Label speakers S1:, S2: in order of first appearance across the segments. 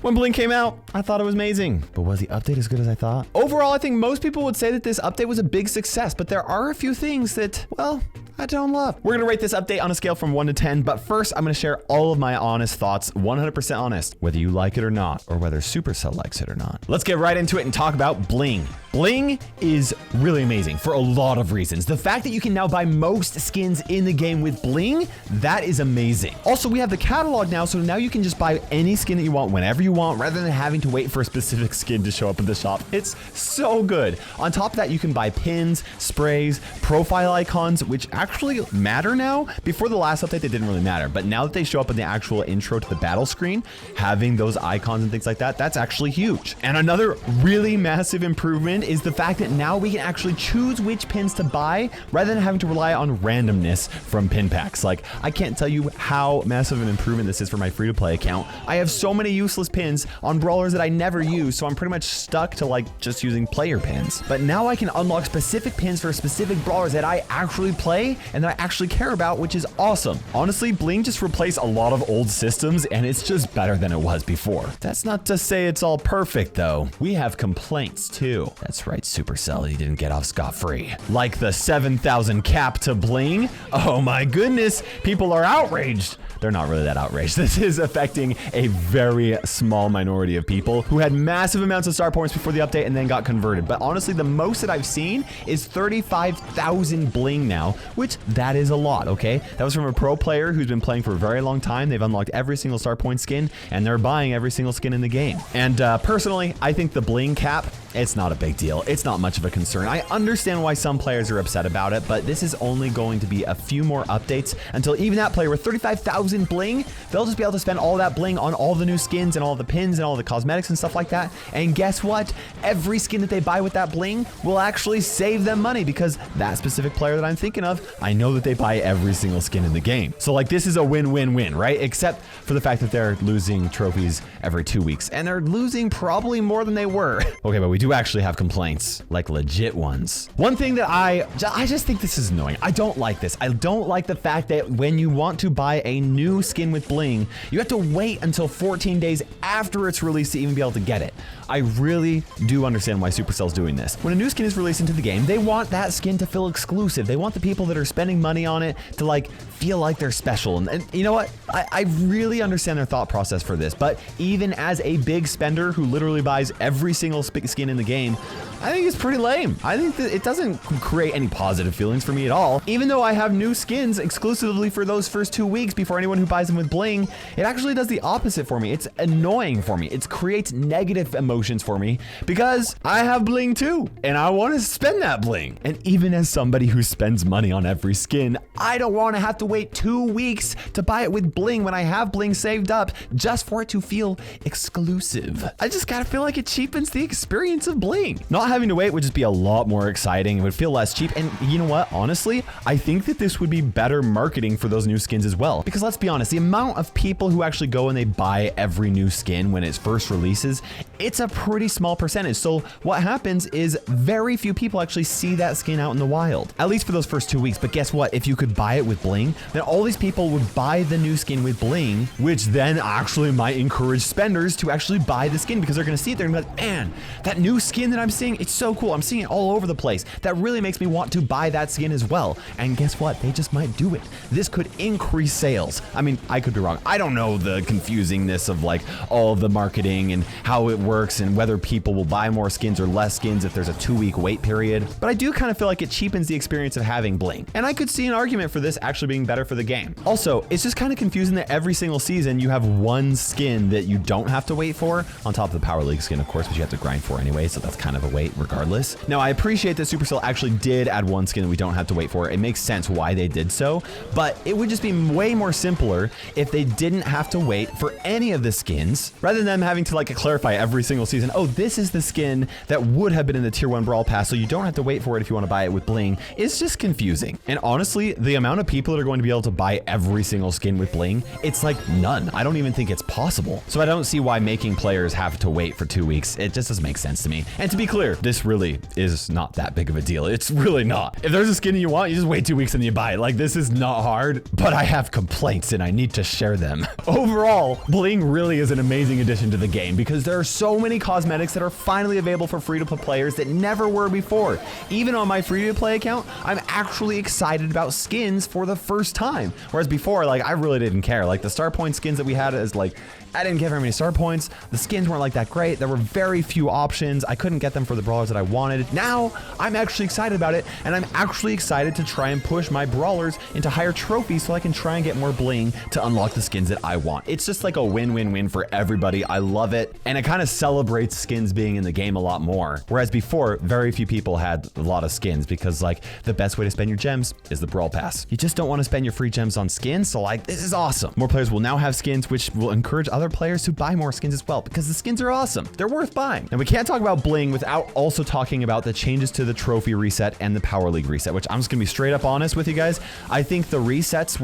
S1: When Bling came out, I thought it was amazing, but was the update as good as I thought? Overall, I think most people would say that this update was a big success, but there are a few things that, well, I don't love. We're gonna rate this update on a scale from 1 to 10, but first I'm gonna share all of my honest thoughts, 100% honest, whether you like it or not, or whether Supercell likes it or not. Let's get right into it and talk about Bling. Bling is really amazing for a lot of reasons. The fact that you can now buy most skins in the game with Bling, that is amazing. Also, we have the catalog now, so now you can just buy any skin that you want whenever you want, rather than having to wait for a specific skin to show up in the shop. It's so good. On top of that, you can buy pins, sprays, profile icons, which actually matter now. Before the last update, they didn't really matter, but now that they show up in the actual intro to the battle screen, having those icons and things like that, that's actually huge. And another really massive improvement is the fact that now we can actually choose which pins to buy rather than having to rely on randomness from pin packs. Like, I can't tell you how massive an improvement this is for my free-to-play account. I have so many useless pins on brawlers that I never use, so I'm pretty much stuck to like just using player pins. But now I can unlock specific pins for specific brawlers that I actually play and that I actually care about, which is awesome. Honestly, Bling just replaced a lot of old systems and it's just better than it was before. That's not to say it's all perfect though. We have complaints too. That's right, Supercell, he didn't get off scot-free. Like the 7,000 cap to Bling. Oh my goodness, people are outraged. They're not really that outraged. This is affecting a very small minority of people who had massive amounts of star points before the update and then got converted. But honestly, the most that I've seen is 35,000 Bling now, which that is a lot, okay? That was from a pro player who's been playing for a very long time. They've unlocked every single star point skin and they're buying every single skin in the game. And personally, I think the Bling cap, it's not a big deal. It's not much of a concern. I understand why some players are upset about it, but this is only going to be a few more updates until even that player with 35,000 Bling, they'll just be able to spend all that Bling on all the new skins and all the pins and all the cosmetics and stuff like that. And guess what? Every skin that they buy with that Bling will actually save them money because that specific player that I'm thinking of, I know that they buy every single skin in the game. So like this is a win-win-win, right? Except for the fact that they're losing trophies every 2 weeks and they're losing probably more than they were. Okay, but we do actually have complaints, like legit ones. One thing that I just think this is annoying. I don't like this. I don't like the fact that when you want to buy a new skin with Bling, you have to wait until 14 days after it's released to even be able to get it. I really do understand why Supercell's doing this. When a new skin is released into the game, they want that skin to feel exclusive. They want the people that are spending money on it to like feel like they're special. And you know what? I really understand their thought process for this, but even as a big spender who literally buys every single skin in the game, I think it's pretty lame. I think that it doesn't create any positive feelings for me at all. Even though I have new skins exclusively for those first 2 weeks before anyone who buys them with Bling, it actually does the opposite for me. It's annoying for me. It creates negative emotions for me because I have Bling too, and I want to spend that Bling. And even as somebody who spends money on every skin, I don't want to have to wait 2 weeks to buy it with Bling when I have Bling saved up just for it to feel exclusive. I just gotta feel like it cheapens the experience of Bling. Not having to wait would just be a lot more exciting. It would feel less cheap. And you know what? Honestly, I think that this would be better marketing for those new skins as well. Because let's be honest, the amount of people who actually go and they buy every new skin when it first releases, it's a pretty small percentage. So what happens is very few people actually see that skin out in the wild, at least for those first 2 weeks. But guess what? If you could buy it with Bling, then all these people would buy the new skin with Bling, which then actually might encourage spenders to actually buy the skin because they're going to see it. They're going to be like, man, that new skin that I'm seeing, it's so cool. I'm seeing it all over the place. That really makes me want to buy that skin as well. And guess what? They just might do it. This could increase sales. I mean, I could be wrong. I don't know the confusingness of like all of the marketing and how it works and whether people will buy more skins or less skins if there's a 2-week wait period. But I do kind of feel like it cheapens the experience of having Bling. And I could see an argument for this actually being better for the game. Also, it's just kind of confusing that every single season you have one skin that you don't have to wait for, on top of the Power League skin, of course, which you have to grind for anyway, so that's kind of a wait regardless. Now, I appreciate that Supercell actually did add one skin that we don't have to wait for. It makes sense why they did so, but it would just be way more simpler if they didn't have to wait for any of the skins, rather than them having to like clarify every single season, oh, this is the skin that would have been in the Tier 1 Brawl Pass, so you don't have to wait for it if you want to buy it with Bling. It's just confusing. And honestly, the amount of people that are going to be able to buy every single skin with Bling, it's like none. I don't even think it's possible. So I don't see why making players have to wait for 2 weeks. It just doesn't make sense to me. to me. And to be clear, this really is not that big of a deal. It's really not. If there's a skin you want, you just wait 2 weeks and you buy it. Like, this is not hard, but I have complaints and I need to share them. Overall, Bling really is an amazing addition to the game because there are so many cosmetics that are finally available for free-to-play players that never were before. Even on my free-to-play account, I'm actually excited about skins for the first time. Whereas before, like, I really didn't care. Like, the star point skins that we had is like, I didn't get very many star points. The skins weren't like that great. There were very few options. I couldn't get them for the brawlers that I wanted. Now, I'm actually excited about it, and I'm actually excited to try and push my brawlers into higher trophies so I can try and get more bling to unlock the skins that I want. It's just like a win-win-win for everybody. I love it, and it kind of celebrates skins being in the game a lot more. Whereas before, very few people had a lot of skins because, like, the best way to spend your gems is the Brawl Pass. You just don't want to spend your free gems on skins, so, like, this is awesome. More players will now have skins, which will encourage other players to buy more skins as well because the skins are awesome. They're worth buying. And we can't talk about Bling without also talking about the changes to the trophy reset and the Power League reset, which I'm just gonna be straight up honest with you guys. I think the resets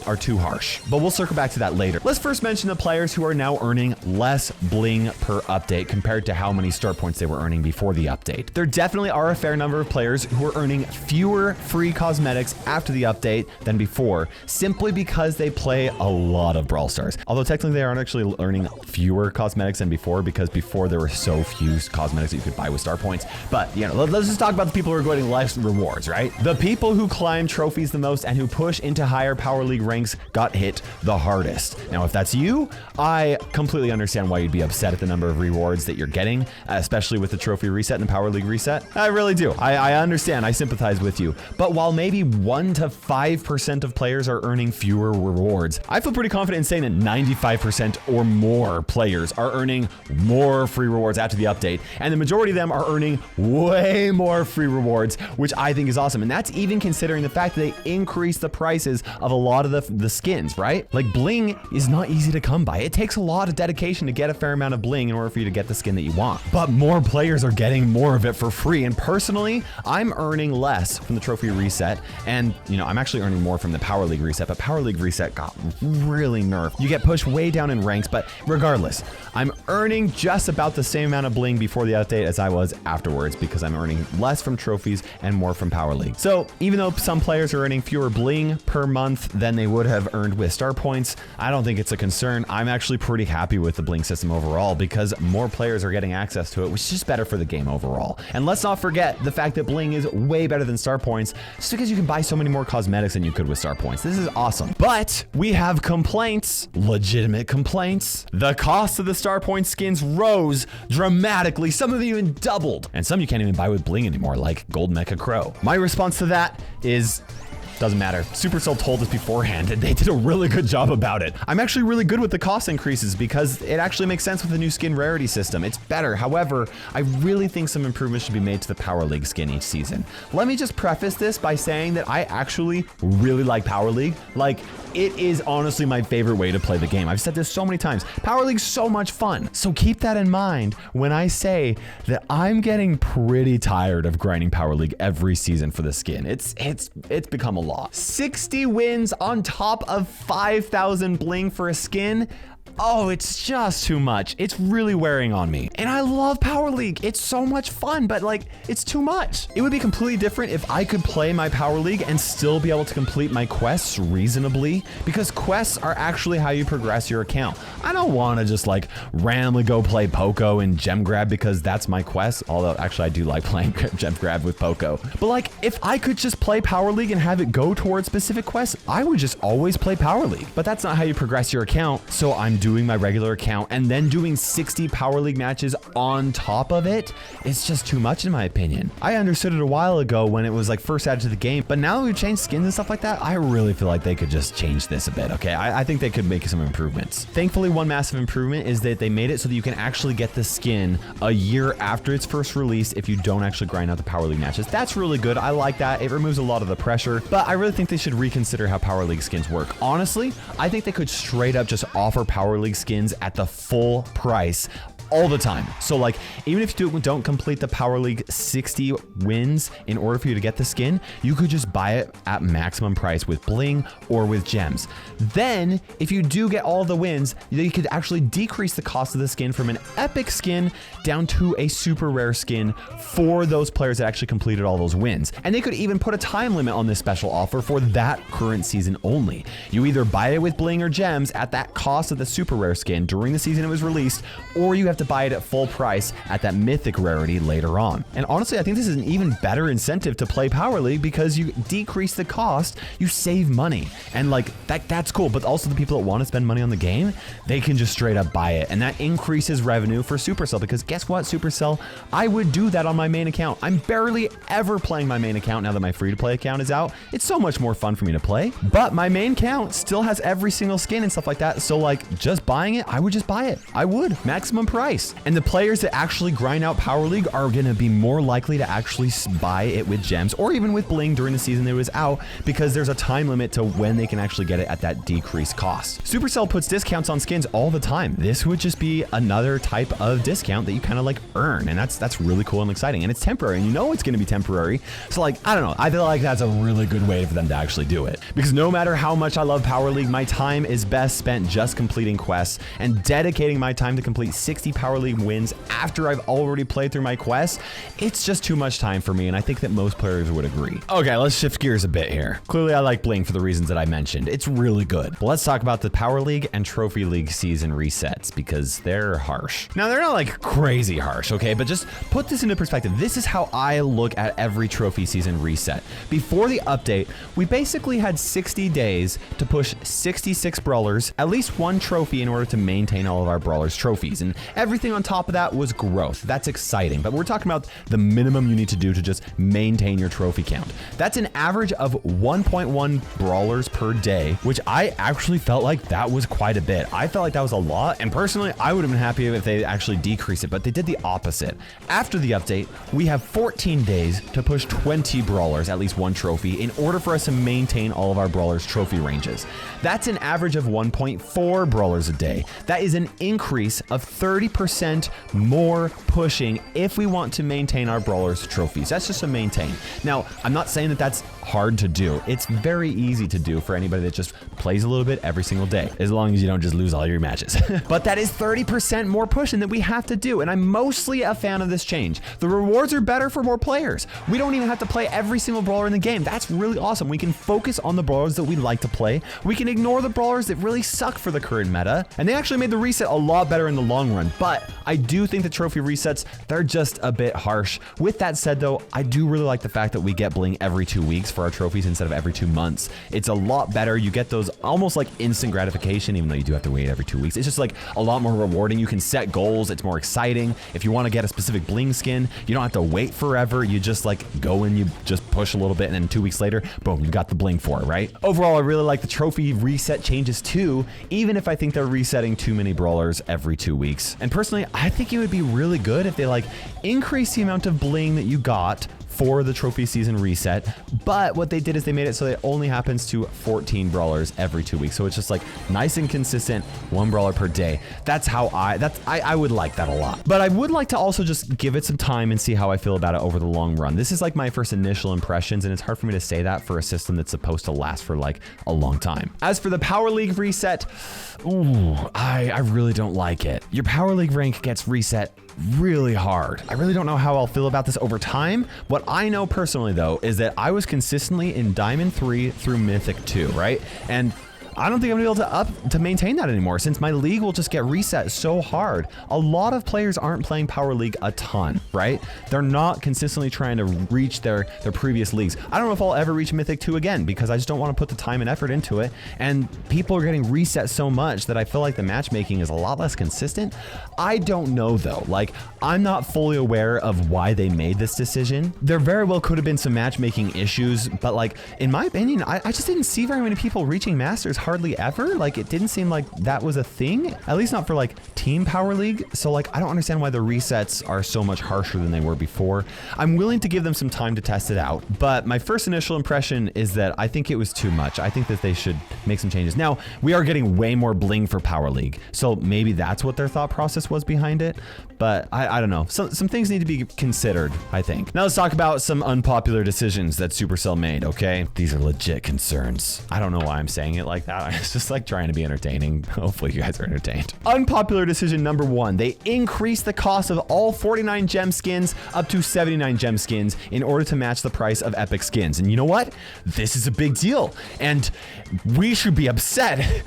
S1: are too harsh, but we'll circle back to that later. Let's first mention the players who are now earning less Bling per update compared to how many star points they were earning before the update. There definitely are a fair number of players who are earning fewer free cosmetics after the update than before, simply because they play a lot of Brawl Stars. Although technically they aren't actually earning fewer cosmetics than before because before there were so few cosmetics that you could buy with star points. But, you know, let's just talk about the people who are getting less rewards, right? The people who climb trophies the most and who push into higher Power League ranks got hit the hardest. Now, if that's you, I completely understand why you'd be upset at the number of rewards that you're getting, especially with the trophy reset and the Power League reset. I really do. I understand. I sympathize with you. But while maybe 1 to 5% of players are earning fewer rewards, I feel pretty confident in saying that 95% or more players are earning more free rewards after the update, and the majority of them are earning way more free rewards, which I think is awesome. And that's even considering the fact that they increase the prices of a lot of the skins, right? Like, Bling is not easy to come by. It takes a lot of dedication to get a fair amount of Bling in order for you to get the skin that you want. But more players are getting more of it for free, and personally, I'm earning less from the trophy reset, and, you know, I'm actually earning more from the Power League reset, but Power League reset got really nerfed. You get pushed way down in ranks, but regardless, I'm earning just about the same amount of Bling before the update as I was afterwards because I'm earning less from trophies and more from Power League. So even though some players are earning fewer Bling per month than they would have earned with star points, I don't think it's a concern. I'm actually pretty happy with the Bling system overall because more players are getting access to it, which is just better for the game overall. And let's not forget the fact that Bling is way better than star points just because you can buy so many more cosmetics than you could with star points. This is awesome. But we have complaints, legitimate complaints. The cost of the star point skins rose dramatically. Some of them even doubled. And some you can't even buy with Bling anymore, like Gold Mecha Crow. My response to that is, doesn't matter. Supercell told us beforehand and they did a really good job about it. I'm actually really good with the cost increases because it actually makes sense with the new skin rarity system. It's better. However, I really think some improvements should be made to the Power League skin each season. Let me just preface this by saying that I actually really like Power League. Like, it is honestly my favorite way to play the game. I've said this so many times. Power League's so much fun. So keep that in mind when I say that I'm getting pretty tired of grinding Power League every season for the skin. It's become a lot. 60 wins on top of 5,000 Bling for a skin. Oh, it's just too much. It's really wearing on me. And I love Power League. It's so much fun, but like, it's too much. It would be completely different if I could play my Power League and still be able to complete my quests reasonably, because quests are actually how you progress your account. I don't want to just like randomly go play Poco and gem grab because that's my quest. Although actually I do like playing gem grab with Poco. But like, if I could just play Power League and have it go towards specific quests, I would just always play Power League. But that's not how you progress your account. So I'm doing my regular account and then doing 60 Power League matches on top of it. It's just too much in my opinion. I understood it a while ago when it was like first added to the game, but now that we've changed skins and stuff like that, I really feel like they could just change this a bit, okay? I think they could make some improvements. Thankfully, one massive improvement is that they made it so that you can actually get the skin a year after its first release if you don't actually grind out the Power League matches. That's really good. I like that. It removes a lot of the pressure, but I really think they should reconsider how Power League skins work. Honestly, I think they could straight up just offer Power League skins at the full price all the time. So like, even if you don't complete the Power League 60 wins in order for you to get the skin, you could just buy it at maximum price with Bling or with gems. Then if you do get all the wins, you could actually decrease the cost of the skin from an epic skin down to a super rare skin for those players that actually completed all those wins. And they could even put a time limit on this special offer for that current season only. You either buy it with Bling or gems at that cost of the super rare skin during the season it was released, or you have to buy it at full price at that mythic rarity later on. And honestly, I think this is an even better incentive to play Power League because you decrease the cost, you save money. And like that's cool, but also the people that want to spend money on the game, they can just straight up buy it. And that increases revenue for Supercell, because guess what, Supercell? I would do that on my main account. I'm barely ever playing my main account now that my free-to-play account is out. It's so much more fun for me to play, but my main account still has every single skin and stuff like that. So like, just buying it, I would just buy it. I would, maximum price. And the players that actually grind out Power League are gonna be more likely to actually buy it with gems or even with Bling during the season that it was out, because there's a time limit to when they can actually get it at that decreased cost. Supercell puts discounts on skins all the time. This would just be another type of discount that you kind of like earn, and that's really cool and exciting, and it's temporary, and you know it's going to be temporary. So like, I don't know, I feel like that's a really good way for them to actually do it, because no matter how much I love Power League, my time is best spent just completing quests and dedicating my time to complete 60 Power League wins after I've already played through my quests. It's just too much time for me, and I think that most players would agree. Okay, let's shift gears a bit here. Clearly I like Bling for the reasons that I mentioned. It's really good. But let's talk about the Power League and Trophy League season resets, because they're harsh. Now, they're not like crazy harsh, okay? But just put this into perspective. This is how I look at every trophy season reset. Before the update, we basically had 60 days to push 66 brawlers, at least one trophy in order to maintain all of our brawlers trophies. And everything on top of that was growth. That's exciting. But we're talking about the minimum you need to do to just maintain your trophy count. That's an average of 1.1 brawlers per day, which I actually felt like that was quite a bit. I felt like that was a lot, and personally, I would have been happy if they actually decreased it, but they did the opposite. After the update, we have 14 days to push 20 brawlers, at least one trophy, in order for us to maintain all of our brawlers trophy ranges. That's an average of 1.4 brawlers a day. That is an increase of 30% more pushing if we want to maintain our brawlers trophies. That's just to maintain. Now, I'm not saying that that's hard to do. It's very easy to do for anybody that just plays a little bit every single day, as long as you don't just lose all your matches. But that is 30% more pushing that we have to do, and I'm mostly a fan of this change. The rewards are better for more players. We don't even have to play every single brawler in the game. That's really awesome. We can focus on the brawlers that we like to play. We can ignore the brawlers that really suck for the current meta, and they actually made the reset a lot better in the long run. But I do think the trophy resets, they're just a bit harsh. With that said though, I do really like the fact that we get Bling every 2 weeks for our trophies instead of every 2 months. It's a lot better. You get those almost like instant gratification, even though you do have to wait every 2 weeks. It's just like a lot more rewarding. You can set goals. It's more exciting. If you want to get a specific Bling skin, you don't have to wait forever. You just like go and you just push a little bit, and then 2 weeks later, boom, you got the Bling for it, right? Overall, I really like the trophy reset changes too, even if I think they're resetting too many brawlers every 2 weeks. And personally, I think it would be really good if they like increase the amount of Bling that you got for the trophy season reset, but what they did is they made it so that it only happens to 14 brawlers every 2 weeks. So it's just like nice and consistent, 1 brawler per day. That's how I would like that a lot. But I would like to also just give it some time and see how I feel about it over the long run. This is like my first initial impressions, and it's hard for me to say that for a system that's supposed to last for like a long time. As for the Power League reset, ooh, I really don't like it. Your Power League rank gets reset really hard. I really don't know how I'll feel about this over time. What I know personally though is that I was consistently in Diamond 3 through Mythic 2, right? And I don't think I'm gonna be able to maintain that anymore, since my league will just get reset so hard. A lot of players aren't playing Power League a ton, right? They're not consistently trying to reach their previous leagues. I don't know if I'll ever reach Mythic 2 again, because I just don't want to put the time and effort into it. And people are getting reset so much that I feel like the matchmaking is a lot less consistent. I don't know though. Like, I'm not fully aware of why they made this decision. There very well could have been some matchmaking issues, but like, in my opinion, I just didn't see very many people reaching Masters hardly ever. Like, it didn't seem like that was a thing, at least not for like Team Power League. So like, I don't understand why the resets are so much harsher than they were before. I'm willing to give them some time to test it out, but my first initial impression is that I think it was too much. I think that they should make some changes. Now, we are getting way more bling for Power League, so maybe that's what their thought process was behind it, but I don't know. Some things need to be considered, I think. Now let's talk about some unpopular decisions that Supercell made, okay? These are legit concerns. I don't know why I'm saying it like that. It's just like trying to be entertaining. Hopefully you guys are entertained. Unpopular decision number 1, they increased the cost of all 49 gem skins up to 79 gem skins in order to match the price of epic skins. And you know what? This is a big deal, and we should be upset.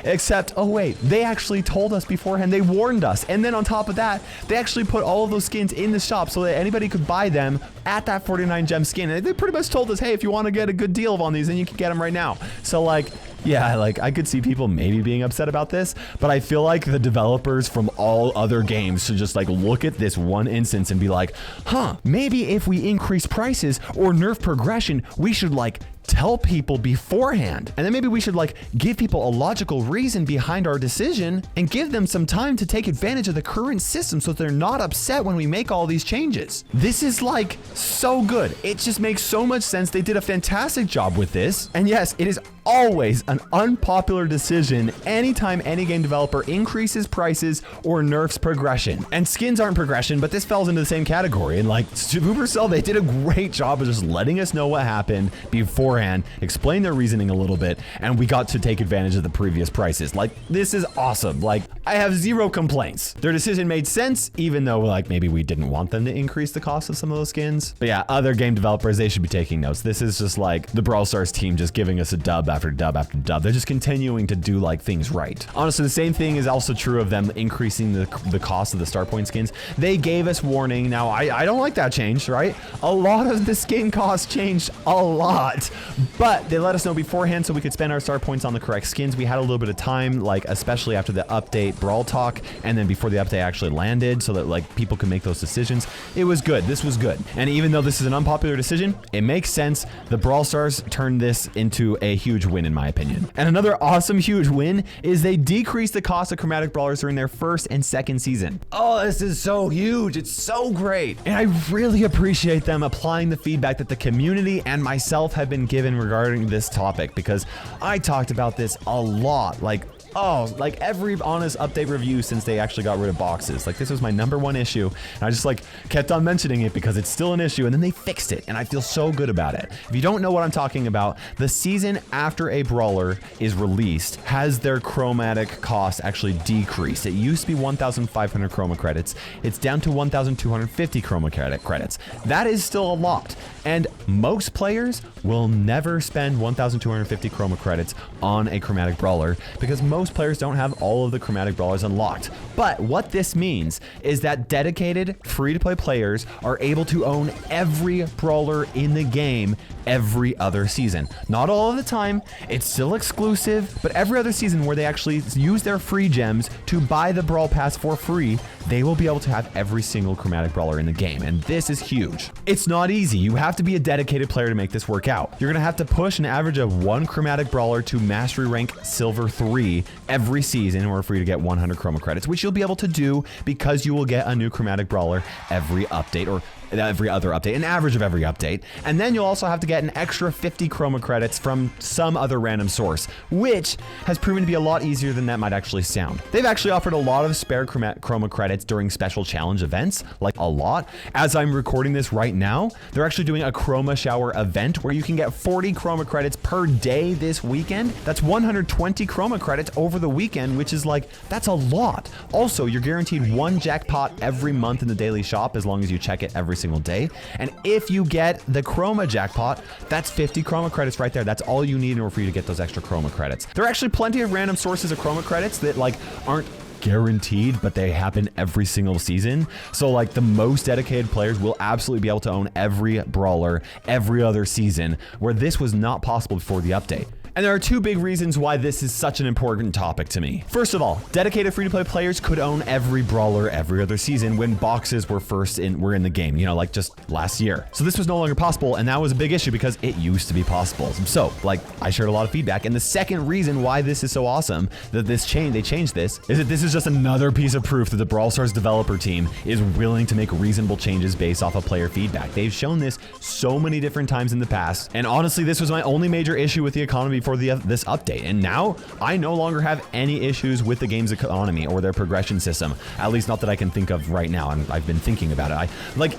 S1: Except, oh wait, they actually told us beforehand, they warned us. And then on top of that, they actually put all of those skins in the shop so that anybody could buy them at that 49 gem skin. And they pretty much told us, hey, if you want to get a good deal on these, then you can get them right now. So like, yeah, like I could see people maybe being upset about this, but I feel like the developers from all other games should just like look at this one instance and be like, huh, maybe if we increase prices or nerf progression, we should like tell people beforehand. And then maybe we should like give people a logical reason behind our decision and give them some time to take advantage of the current system so they're not upset when we make all these changes. This is like so good. It just makes so much sense. They did a fantastic job with this. And yes, it is always an unpopular decision anytime any game developer increases prices or nerfs progression. And skins aren't progression, but this falls into the same category. And like Supercell, they did a great job of just letting us know what happened beforehand, explain their reasoning a little bit, and we got to take advantage of the previous prices. Like, this is awesome. Like, I have zero complaints. Their decision made sense, even though like maybe we didn't want them to increase the cost of some of those skins. But yeah, other game developers, they should be taking notes. This is just like the Brawl Stars team just giving us a dub after dub after dub. They're just continuing to do like things right. Honestly, the same thing is also true of them increasing the cost of the star point skins. They gave us warning. Now, I don't like that change, right? A lot of the skin costs changed a lot, but they let us know beforehand so we could spend our star points on the correct skins. We had a little bit of time, like especially after the update Brawl talk, and then before the update actually landed, so that like people could make those decisions. It was good. This was good. And even though this is an unpopular decision, it makes sense. The Brawl Stars turned this into a huge win in my opinion. And another awesome huge win is they decreased the cost of chromatic brawlers during their first and second season. Oh, this is so huge. It's so great. And I really appreciate them applying the feedback that the community and myself have been given regarding this topic, because I talked about this a lot. Like every honest update review since they actually got rid of boxes. Like, this was my #1 issue, and I just like kept on mentioning it because it's still an issue, and then they fixed it, and I feel so good about it. If you don't know what I'm talking about, the season after a brawler is released has their chromatic cost actually decreased. It used to be 1,500 chroma credits. It's down to 1,250 chroma credits. That is still a lot, and most players will never spend 1,250 chroma credits on a chromatic brawler because most players don't have all of the chromatic brawlers unlocked. But what this means is that dedicated free-to-play players are able to own every brawler in the game every other season. Not all of the time, it's still exclusive, but every other season where they actually use their free gems to buy the Brawl Pass for free, they will be able to have every single chromatic brawler in the game, and this is huge. It's not easy. You have to be a dedicated player to make this work out. You're gonna have to push an average of 1 chromatic brawler to mastery rank silver 3 every season in order for you to get 100 chroma credits, which you'll be able to do because you will get a new chromatic brawler every update, or every other update, an average of every update. And then you'll also have to get an extra 50 chroma credits from some other random source, which has proven to be a lot easier than that might actually sound. They've actually offered a lot of spare chroma credits during special challenge events, like a lot. As I'm recording this right now, they're actually doing a chroma shower event where you can get 40 chroma credits per day this weekend. That's 120 chroma credits over the weekend, which is like, that's a lot. Also, you're guaranteed 1 jackpot every month in the daily shop as long as you check it every single day. And if you get the chroma jackpot, that's 50 chroma credits right there. That's all you need in order for you to get those extra chroma credits. There are actually plenty of random sources of chroma credits that like aren't guaranteed, but they happen every single season. So like the most dedicated players will absolutely be able to own every brawler every other season, where this was not possible before the update. And there are two big reasons why this is such an important topic to me. First of all, dedicated free-to-play players could own every brawler every other season when boxes were in the game, you know, like just last year. So this was no longer possible, and that was a big issue because it used to be possible. So, like, I shared a lot of feedback, and the second reason why this is so awesome that they changed this is that this is just another piece of proof that the Brawl Stars developer team is willing to make reasonable changes based off of player feedback. They've shown this so many different times in the past, and honestly, this was my only major issue with the economy before this update, and now I no longer have any issues with the game's economy or their progression system, at least not that I can think of right now, and I've been thinking about it.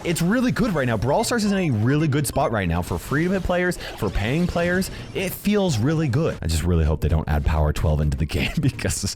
S1: It's really good right now. Brawl Stars is in a really good spot right now for free-to-play players, for paying players. It feels really good. I just really hope they don't add Power 12 into the game because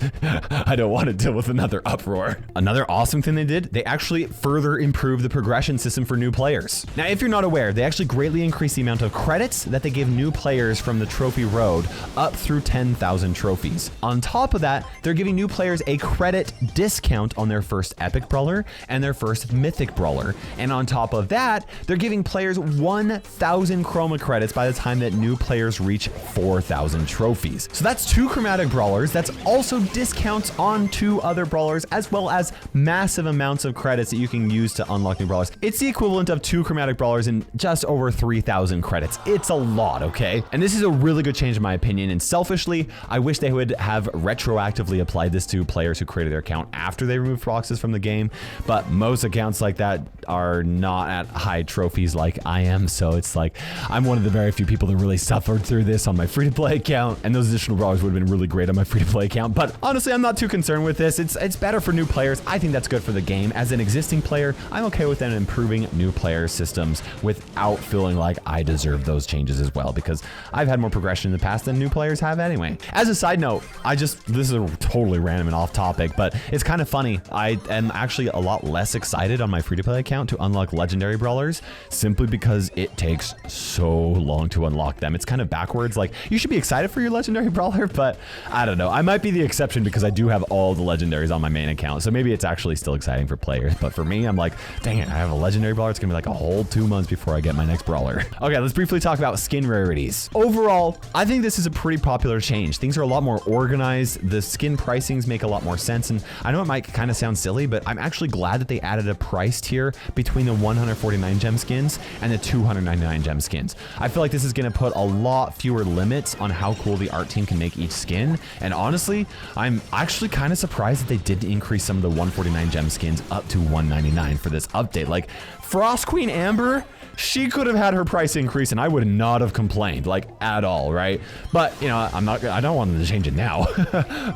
S1: I don't want to deal with another uproar. Another awesome thing they did, they actually further improved the progression system for new players. Now, if you're not aware, they actually greatly increased the amount of credits that they give new players from the trophy road up through 10,000 trophies. On top of that, they're giving new players a credit discount on their first epic brawler and their first mythic brawler. And on top of that, they're giving players 1,000 chroma credits by the time that new players reach 4,000 trophies. So that's 2 chromatic brawlers. That's also discounts on 2 other brawlers, as well as massive amounts of credits that you can use to unlock new brawlers. It's the equivalent of 2 chromatic brawlers and just over 3,000 credits. It's a lot, okay? And this is a really good change in my opinion. And selfishly, I wish they would have retroactively applied this to players who created their account after they removed boxes from the game. But most accounts like that are not at high trophies like I am. So it's like, I'm one of the very few people that really suffered through this on my free-to-play account. And those additional brawlers would have been really great on my free-to-play account. But honestly, I'm not too concerned with this. It's better for new players. I think that's good for the game. As an existing player, I'm okay with them improving new player systems without feeling like I deserve those changes as well, because I've had more progression in the past than new players have anyway. As a side note, this is a totally random and off topic, but it's kind of funny. I am actually a lot less excited on my free-to-play account to unlock legendary brawlers simply because it takes so long to unlock them. It's kind of backwards. Like, you should be excited for your legendary brawler, but I don't know. I might be the exception because I do have all the legendaries on my main account. So maybe it's actually still exciting for players. But for me, I'm like, dang it, I have a legendary brawler. It's gonna be like a whole 2 months before I get my next brawler. Okay, let's briefly talk about skin rarities. Overall, I think this is a pretty popular change. Things are a lot more organized. The skin pricings make a lot more sense. And I know it might kind of sound silly, but I'm actually glad that they added a price tier between the 149 gem skins and the 299 gem skins. I feel like this is going to put a lot fewer limits on how cool the art team can make each skin. And honestly, I'm actually kind of surprised that they didn't increase some of the 149 gem skins up to 199 for this update. Like, Frost Queen Amber, she could have had her price increase and I would not have complained, like, at all, right? But, you know, I don't want them to change it now.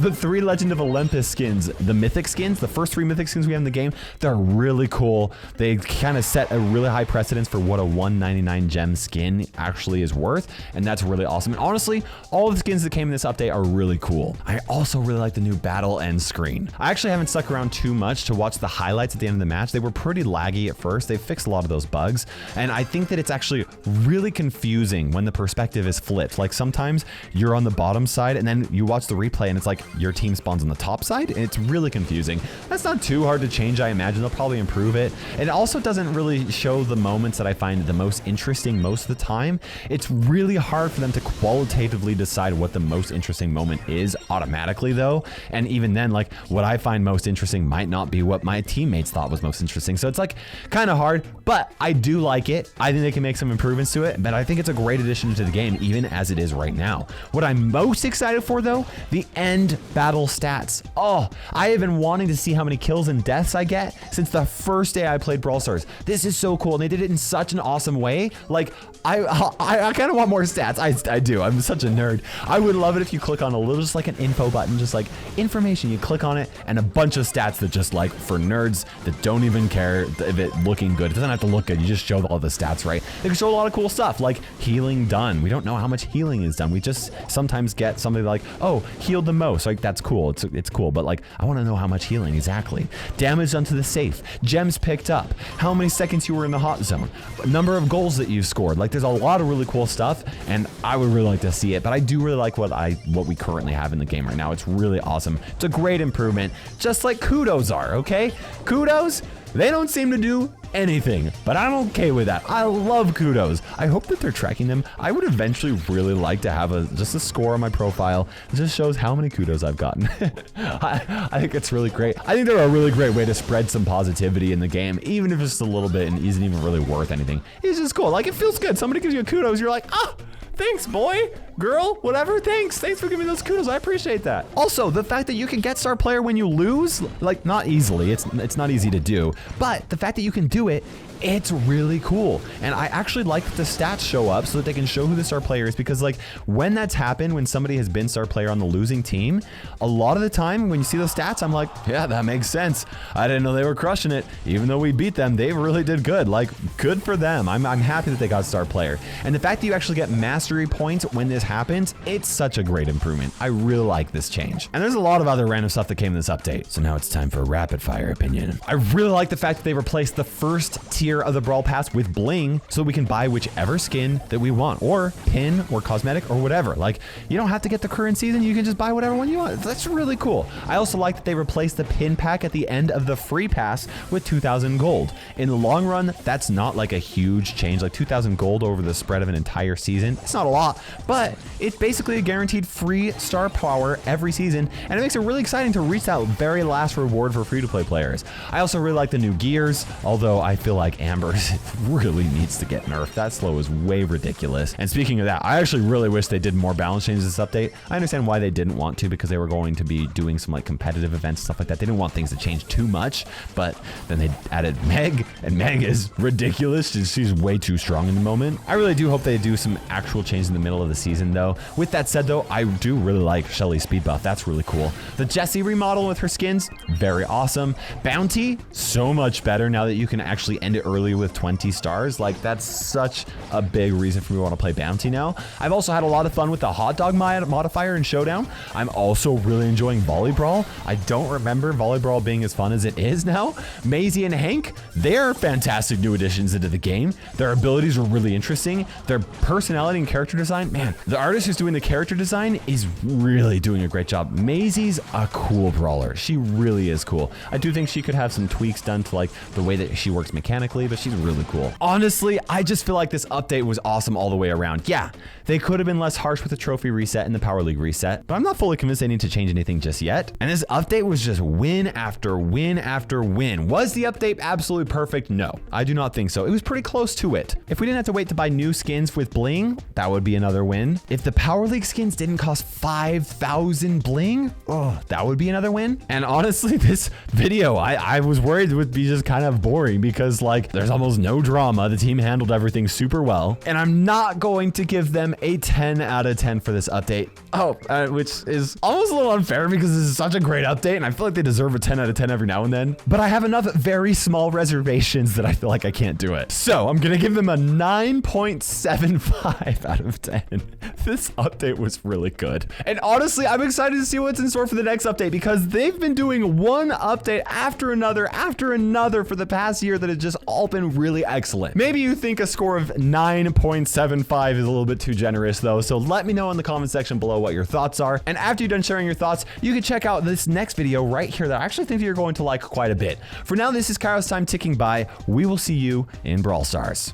S1: The 3 Legend of Olympus skins, the mythic skins, the first 3 mythic skins we have in the game, they're really cool. They kind of set a really high precedence for what a 199 gem skin actually is worth, and that's really awesome. And honestly, all of the skins that came in this update are really cool. I also really like the new battle end screen. I actually haven't stuck around too much to watch the highlights at the end of the match. They were pretty laggy at first. They fixed a lot of those bugs, and I think that it's actually really confusing when the perspective is flipped. Like, sometimes you're on the bottom side and then you watch the replay and it's like your team spawns on the top side, and it's really confusing. That's not too hard to change. I imagine they'll probably improve it. It also doesn't really show the moments that I find the most interesting most of the time. It's really hard for them to qualitatively decide what the most interesting moment is automatically though. And even then, like, what I find most interesting might not be what my teammates thought was most interesting. So it's like kind of hard, but I do like it. I think they can make some improvements to it, but I think it's a great addition to the game, even as it is right now. What I'm most excited for though, the end battle stats. Oh, I have been wanting to see how many kills and deaths I get since the first day I played Brawl Stars. This is so cool, and they did it in such an awesome way. Like, I kind of want more stats. I do. I'm such a nerd. I would love it if you click on a little, just like an info button, just like information. You click on it, and a bunch of stats that just, like, for nerds that don't even care if it looking good. It doesn't have to look good. You just show all the stats, right? They can show a lot of cool stuff, like healing done. We don't know how much healing is done. We just sometimes get something like, oh, healed the most. Like, that's cool. It's cool, but like, I want to know how much healing exactly. Damage done to the safe. Gems picked up. How many seconds you were in the hot zone. Number of goals that you've scored. Like, there's a lot of really cool stuff, and I would really like to see it, but I do really like what we currently have in the game right now. It's really awesome. It's a great improvement, just like kudos are, okay? Kudos, they don't seem to do anything, but I'm okay with that. I love kudos. I hope that they're tracking them. I would eventually really like to have just a score on my profile. It just shows how many kudos I've gotten. I think it's really great. I think they're a really great way to spread some positivity in the game, even if it's just a little bit and isn't even really worth anything. It's just cool. Like, it feels good. Somebody gives you a kudos, you're like, ah, thanks, boy, girl, whatever. Thanks for giving me those kudos. I appreciate that. Also, the fact that you can get star player when you lose, like, not easily. It's not easy to do, but the fact that you can do it, it's really cool. And I actually like that the stats show up so that they can show who the star player is, because like when that's happened, when somebody has been star player on the losing team, a lot of the time when you see those stats, I'm like, yeah, that makes sense. I didn't know they were crushing it. Even though we beat them, they really did good. Like, good for them. I'm happy that they got star player. And the fact that you actually get mastery points when this happens, it's such a great improvement. I really like this change. And there's a lot of other random stuff that came in this update. So now it's time for a rapid fire opinion. I really like the fact that they replaced the first tier of the Brawl Pass with Bling, so we can buy whichever skin that we want, or pin, or cosmetic, or whatever. Like, you don't have to get the current season, you can just buy whatever one you want. That's really cool. I also like that they replaced the pin pack at the end of the free pass with 2,000 gold. In the long run, that's not like a huge change. Like 2,000 gold over the spread of an entire season, it's not a lot, but it's basically a guaranteed free star power every season, and it makes it really exciting to reach that very last reward for free-to-play players. I also really like the new gears, although I feel like Amber really needs to get nerfed. That slow is way ridiculous. And speaking of that, I actually really wish they did more balance changes this update. I understand why they didn't want to, because they were going to be doing some like competitive events, stuff like that. They didn't want things to change too much, but then they added Meg, and Meg is ridiculous. She's way too strong in the moment. I really do hope they do some actual change in the middle of the season though. With that said though, I do really like Shelly's speed buff. That's really cool. The Jessie remodel with her skins, very awesome. Bounty, so much better now that you can actually end it early with 20 stars. Like, that's such a big reason for me to want to play Bounty now. I've also had a lot of fun with the hot dog modifier in Showdown. I'm also really enjoying Volley Brawl. I don't remember Volley Brawl being as fun as it is now. Maisie and Hank, they're fantastic new additions into the game. Their abilities are really interesting. Their personality and character design, man, the artist who's doing the character design is really doing a great job. Maisie's a cool brawler. She really is cool. I do think she could have some tweaks done to like the way that she works mechanically, but she's really cool. Honestly, I just feel like this update was awesome all the way around. Yeah, they could have been less harsh with the trophy reset and the Power League reset, but I'm not fully convinced they need to change anything just yet. And this update was just win after win after win. Was the update absolutely perfect? No, I do not think so. It was pretty close to it. If we didn't have to wait to buy new skins with Bling, that would be another win. If the Power League skins didn't cost 5,000 Bling, oh, that would be another win. And honestly, this video, I was worried it would be just kind of boring because like there's almost no drama. The team handled everything super well, and I'm not going to give them a 10 out of 10 for this update. Oh, which is almost a little unfair because this is such a great update and I feel like they deserve a 10 out of 10 every now and then, but I have enough very small reservations that I feel like I can't do it. So I'm gonna give them a 9.75 out of 10. This update was really good. And honestly, I'm excited to see what's in store for the next update because they've been doing one update after another for the past year that has just all been really excellent. Maybe you think a score of 9.75 is a little bit too generous though, so let me know in the comment section below what your thoughts are. And after you're done sharing your thoughts, you can check out this next video right here that I actually think that you're going to like quite a bit. For now, this is KairosTime ticking by. We will see you in Brawl Stars.